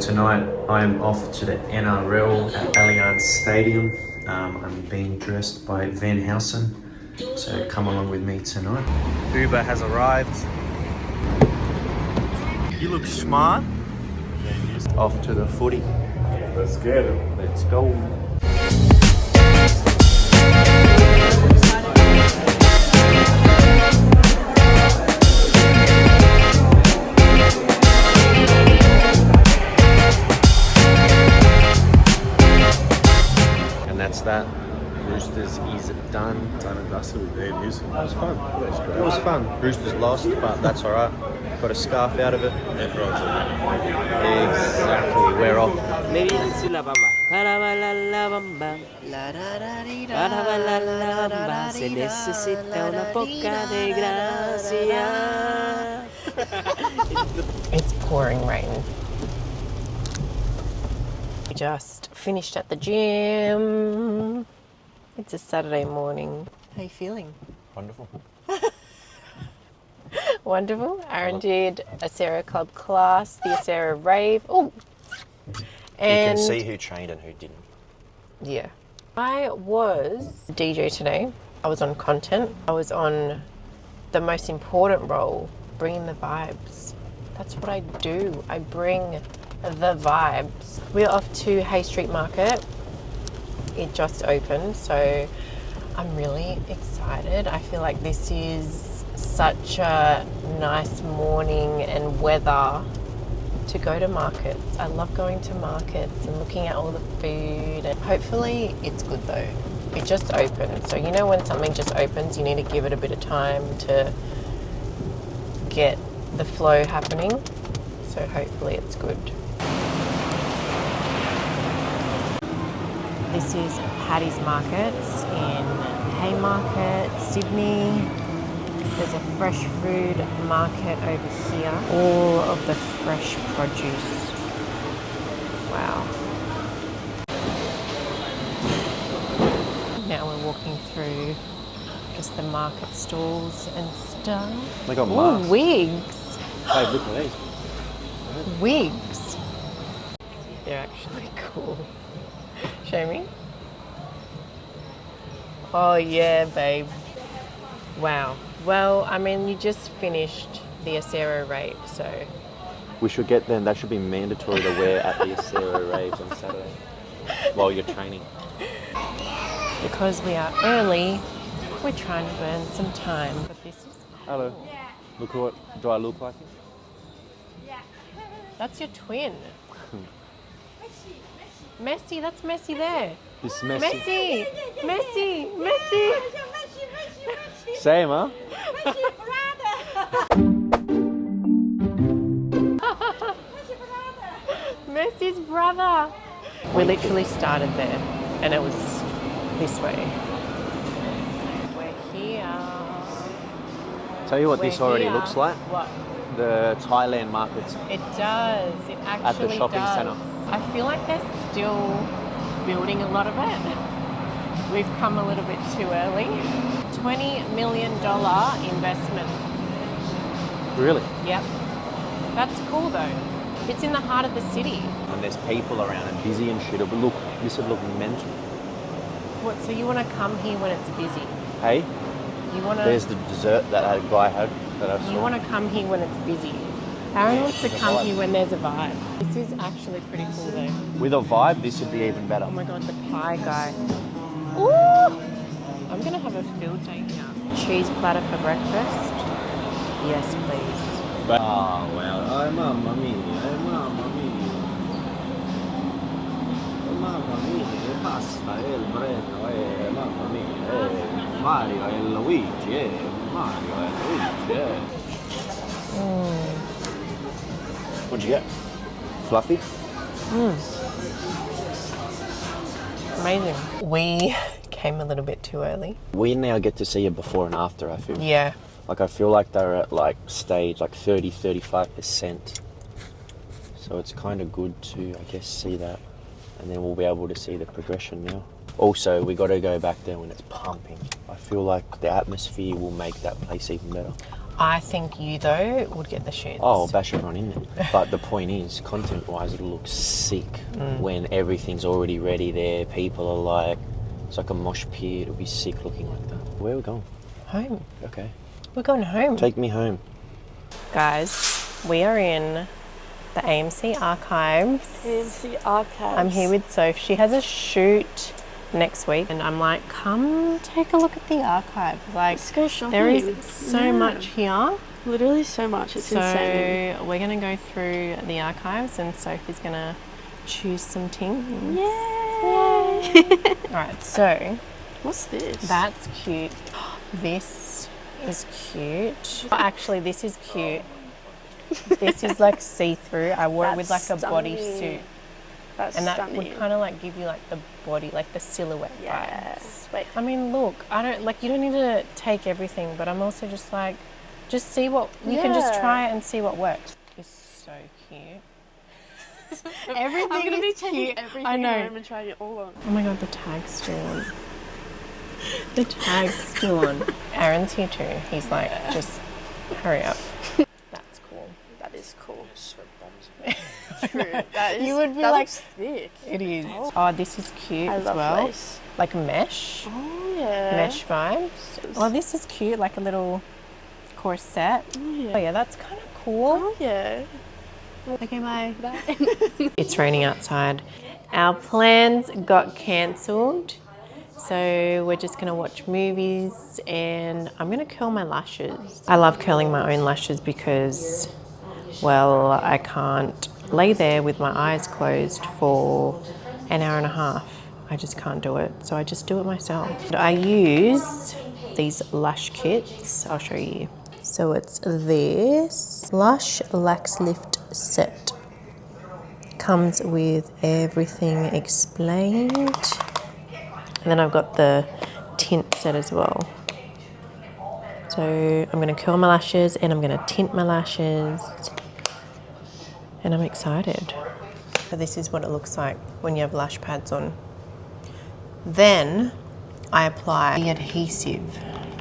Tonight I'm off to the NRL at Allianz Stadium. I'm being dressed by Van Housen, so come along with me tonight. Uber has arrived. You look smart. Off to the footy. Let's get him. Let's go. That's that. Roosters is done. Done and dusted with Van Housen. It was fun. It was fun. Roosters lost, but that's all right. Got a scarf out of it. Everyone's winning. Exactly. We're off. Se necesita una poca de gracia. It's pouring rain. We just finished at the gym. It's a Saturday morning. How are you feeling? Wonderful. Wonderful. Aaron did a Sarah Club class, the Sarah rave. Oh, and you can see who trained and who didn't. Yeah. I was DJ today. I was on content. I was on the most important role, bringing the vibes. That's what I do. I bring the vibes. We're off to Hay Street Market. It just opened, so I'm really excited. I feel like this is such a nice morning and weather to go to markets. I love going to markets and looking at all the food. And hopefully it's good though. It just opened, so you know when something just opens, you need to give it a bit of time to get the flow happening. So hopefully it's good. This is Paddy's Markets in Haymarket, Sydney. There's a fresh food market over here. All of the fresh produce. Wow. Now we're walking through just the market stalls and stuff. They got Ooh, masks. wigs. Hey, look at these. Wigs. They're actually cool. Show me. Oh yeah, babe. Wow. Well, I mean, you just finished the Acero rave, so. We should get them. That should be mandatory to wear at the Acero raves on Saturday while you're training. Because we are early, we're trying to burn some time. But this is cool. Hello. Look what. Do I look like him? That's your twin. Messi, that's Messi there. This is Messi. Messi. Messi. Same, huh? Messi's brother. We literally started there and it was this way. We're here. Tell you what, this We're already here. looks like. What? The Thailand markets. It does. It actually At the shopping does. centre. I feel like they're still building a lot of it. We've come a little bit too early. $20 million investment. Really? Yep. That's cool though. It's in the heart of the city. And there's people around and busy and shit. But look, this would look mental. What? So you want to come here when it's busy? Hey, You want to? there's the dessert that a guy had that I saw. You want to come here when it's busy. Aaron wants to There's a come vibe. here when there's a vibe. This is actually pretty cool though. With a vibe, this would be even better. Oh my god, the pie guy. Ooh! I'm gonna have a field day here. Cheese platter for breakfast? Yes, please. Ah, well, mamma mia, mamma mia. Mamma mia, pasta, il Breno, mamma mia, Mario e Luigi, Mario e Luigi. What'd you get? Fluffy? Amazing. We came a little bit too early. We now get to see a before and after, I feel. Yeah. Like, I feel like they're at, like, stage, like, 30-35%. So it's kind of good to, I guess, see that. And then we'll be able to see the progression now. Also, we got to go back there when it's pumping. I feel like the atmosphere will make that place even better. I think you, though, would get the shits. Oh, I'll bash everyone in there. But the point is, content-wise, it'll look sick when everything's already ready there. People are like, it's like a mosh pit. It'll be sick looking like that. Where are we going? Home. Okay. We're going home. Take me home. Guys, we are in the AMC Archives. AMC Archives. I'm here with Soph. She has a shoot next week, and I'm like, come take a look at the archive. Like, Let's go shopping. there is so much here. Literally so much. It's insane. So we're going to go through the archives, and Sophie's going to choose some things. Yay! All right, so What's this? that's cute. This is cute. Oh, actually, this is cute. This is like see-through. I wore it with like That's a stunning. bodysuit. That's And that stunning. would kind of like give you like the body, like the silhouette Yes. vibes. Wait. I mean, look, I don't like, you don't need to take everything, but I'm also just like, just see what, you can just Yeah. try it and see what works. It's so cute. Everything I'm gonna be is taking cute. everything I know. home and trying it all on. Oh my god, the tag's still on. The tag's still on. Aaron's here too. He's like, just hurry up. That's cool. That is cool. Sweat bombs. True. That is. You would be that like- looks thick. It is. Oh, this is cute I as love well. lace. Like mesh. Oh yeah. Mesh vibes. Oh, this is cute, like a little corset. Oh yeah. Oh yeah, that's kind of cool. Oh yeah. Okay, bye. Bye. It's raining outside. Our plans got cancelled, so we're just gonna watch movies, and I'm gonna curl my lashes. I love curling my own lashes because, well, I can't lay there with my eyes closed for an hour and a half. I just can't do it, so I just do it myself. I use these Lush kits. I'll show you. So it's this Lush Lax Lift set. Comes with everything explained. And then I've got the tint set as well. So I'm gonna curl my lashes and I'm gonna tint my lashes. And I'm excited. So this is what it looks like when you have lash pads on. Then I apply the adhesive.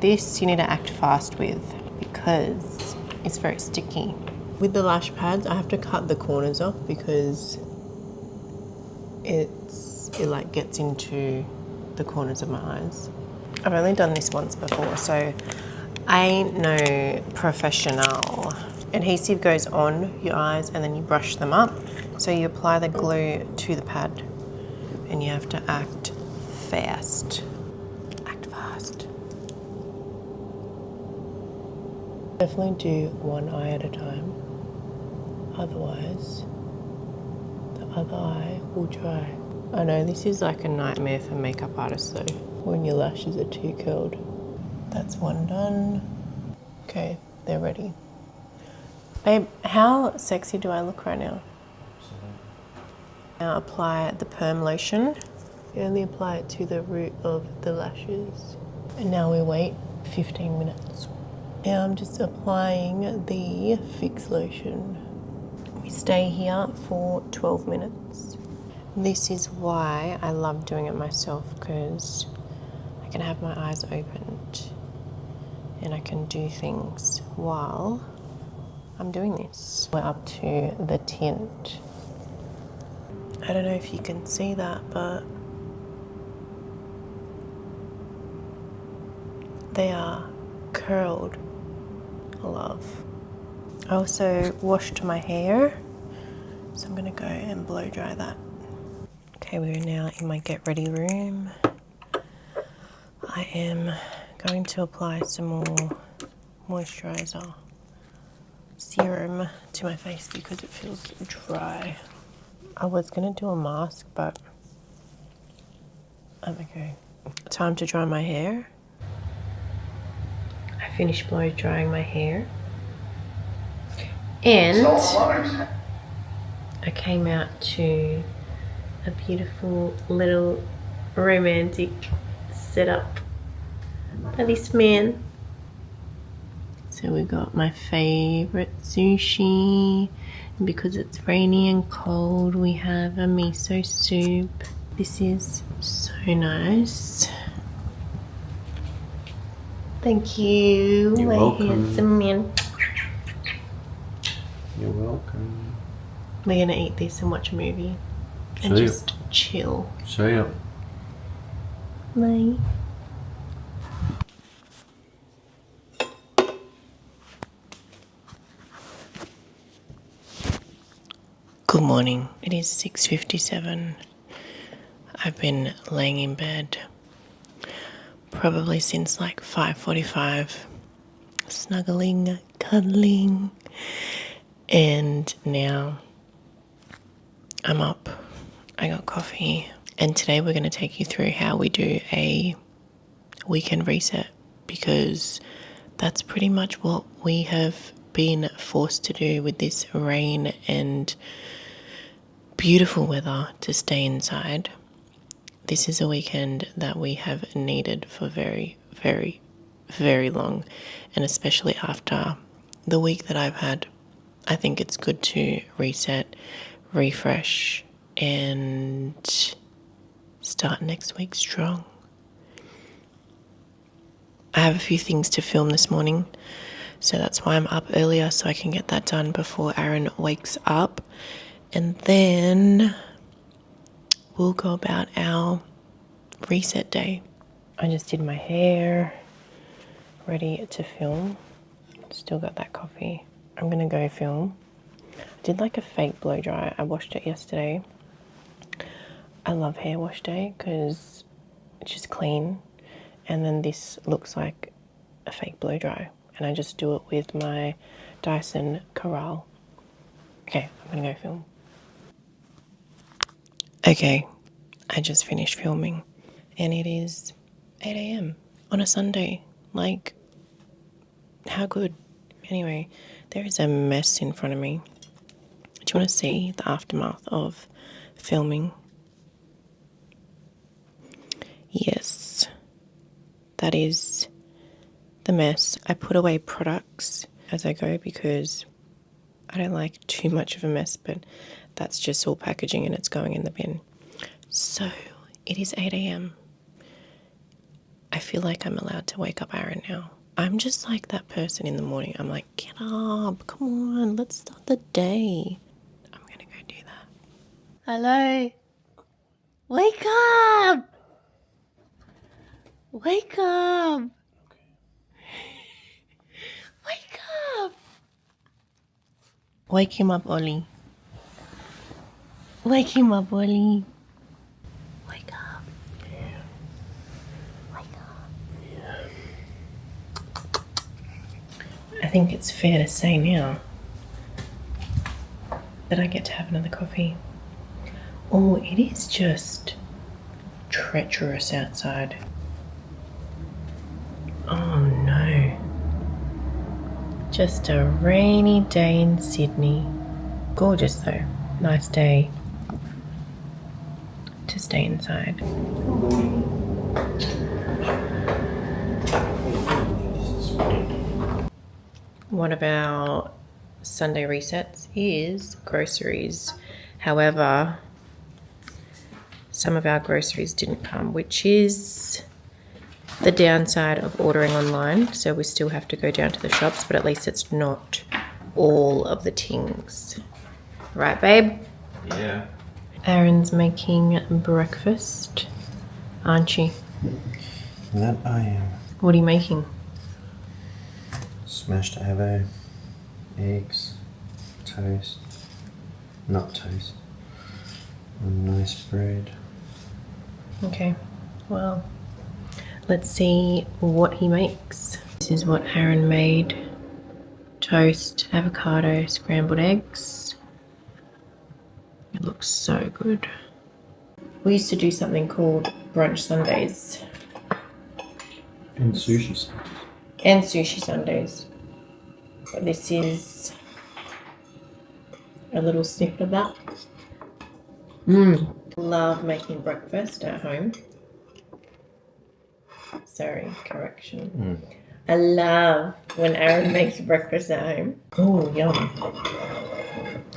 This you need to act fast with because it's very sticky. With the lash pads, I have to cut the corners off because it like gets into the corners of my eyes. I've only done this once before, so I ain't no professional. Adhesive goes on your eyes and then you brush them up. So you apply the glue to the pad and you have to act fast. Act fast. Definitely do one eye at a time. Otherwise, the other eye will dry. I know this is like a nightmare for makeup artists though, when your lashes are too curled. That's one done. Okay, they're ready. Babe, how sexy do I look right now? Now apply the perm lotion. You only apply it to the root of the lashes. And now we wait 15 minutes. Now I'm just applying the fix lotion. We stay here for 12 minutes. This is why I love doing it myself, because I can have my eyes opened and I can do things while I'm doing this. We're up to the tint. I don't know if you can see that, but they are curled. Love. I also washed my hair, so I'm gonna go and blow dry that. Okay, we're now in my get ready room. I am going to apply some more moisturizer serum to my face because it feels dry. I was gonna do a mask, but I'm okay. Time to dry my hair. I finished blow drying my hair. And I came out to a beautiful little romantic setup by this man. So we got my favorite sushi. And because it's rainy and cold, we have a miso soup. This is so nice. Thank you, You're my welcome. handsome man. You're welcome. We're gonna eat this and watch a movie and See ya. just chill. See ya. Bye. Good morning. It is 6:57. I've been laying in bed probably since like 5:45, snuggling, cuddling, and now I'm up. I got coffee, and today we're going to take you through how we do a weekend reset, because that's pretty much what we have been forced to do with this rain and beautiful weather, to stay inside. This is a weekend that we have needed for very, very, very long, and especially after the week that I've had. I think it's good to reset, refresh, and start next week strong. I have a few things to film this morning, so that's why I'm up earlier, so I can get that done before Aaron wakes up. And then we'll go about our reset day. I just did my hair, ready to film. Still got that coffee. I'm gonna go film. I did like a fake blow dry. I washed it yesterday. I love hair wash day because it's just clean. And then this looks like a fake blow dry. And I just do it with my Dyson Corral. Okay, I'm gonna go film. Okay, I just finished filming and it is 8 a.m. on a Sunday. Like, how good? Anyway, there is a mess in front of me. Do you want to see the aftermath of filming? Yes, that is the mess. I put away products as I go because I don't like too much of a mess, but that's just all packaging and it's going in the bin. So it is 8 a.m. I feel like I'm allowed to wake up Aaron now. I'm just like that person in the morning. I'm like, get up, come on, let's start the day. I'm gonna go do that. Hello? Wake up! Wake up! Wake up! Wake him up, Ollie. Wake him up, Ollie. Wake up. Yeah. Wake up. I think it's fair to say now that I get to have another coffee. Oh, it is just treacherous outside. Oh no. Just a rainy day in Sydney. Gorgeous though. Nice day to stay inside. One of our Sunday resets is groceries. However, some of our groceries didn't come, which is the downside of ordering online. So we still have to go down to the shops, but at least it's not all of the things. Right, babe? Yeah. Aaron's making breakfast, aren't you? That I am. What are you making? Smashed avo, eggs, toast, not toast, nice bread. Okay, well, let's see what he makes. This is what Aaron made. Toast, avocado, scrambled eggs. It looks so good. We used to do something called brunch Sundays. And sushi. And sushi Sundays. But this is a little snippet of that. Love making breakfast at home. Sorry, correction. I love when Aaron makes breakfast at home. Oh, yum.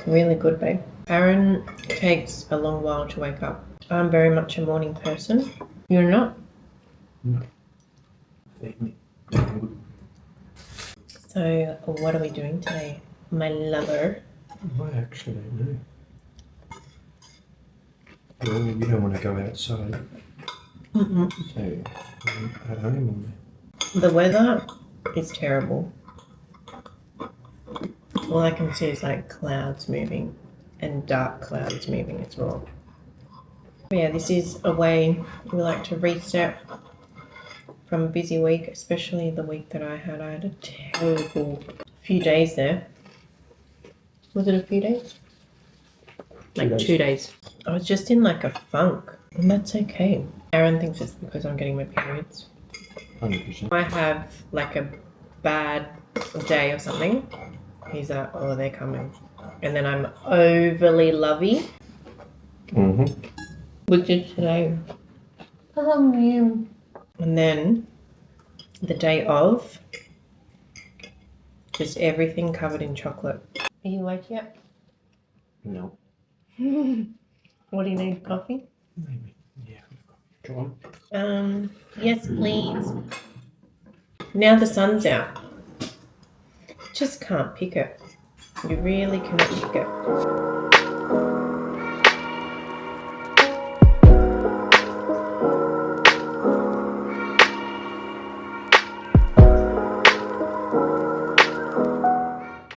Really good, babe. Aaron takes a long while to wake up. I'm very much a morning person. You're not? No. Feed me. So, what are we doing today, my lover? I actually don't know. Well, you don't want to go outside. Mm-mm. So, I'm at home. The weather is terrible. All I can see is like clouds moving and dark clouds moving as well. But yeah, this is a way we like to reset from a busy week, especially the week that I had. I had a terrible few days there. Was it a few days? Like 2 days. I was just in like a funk, and that's okay. Aaron thinks it's because I'm getting my periods. 100%. I have like a bad day or something. He's like, oh, they're coming. And then I'm overly lovey, which is today. And then the day of, just everything covered in chocolate. Are you awake yet? No. What do you need? Coffee? Maybe. Yeah. Go on. Yes, please. Now the sun's out. Just can't pick it. You really cannot pick it.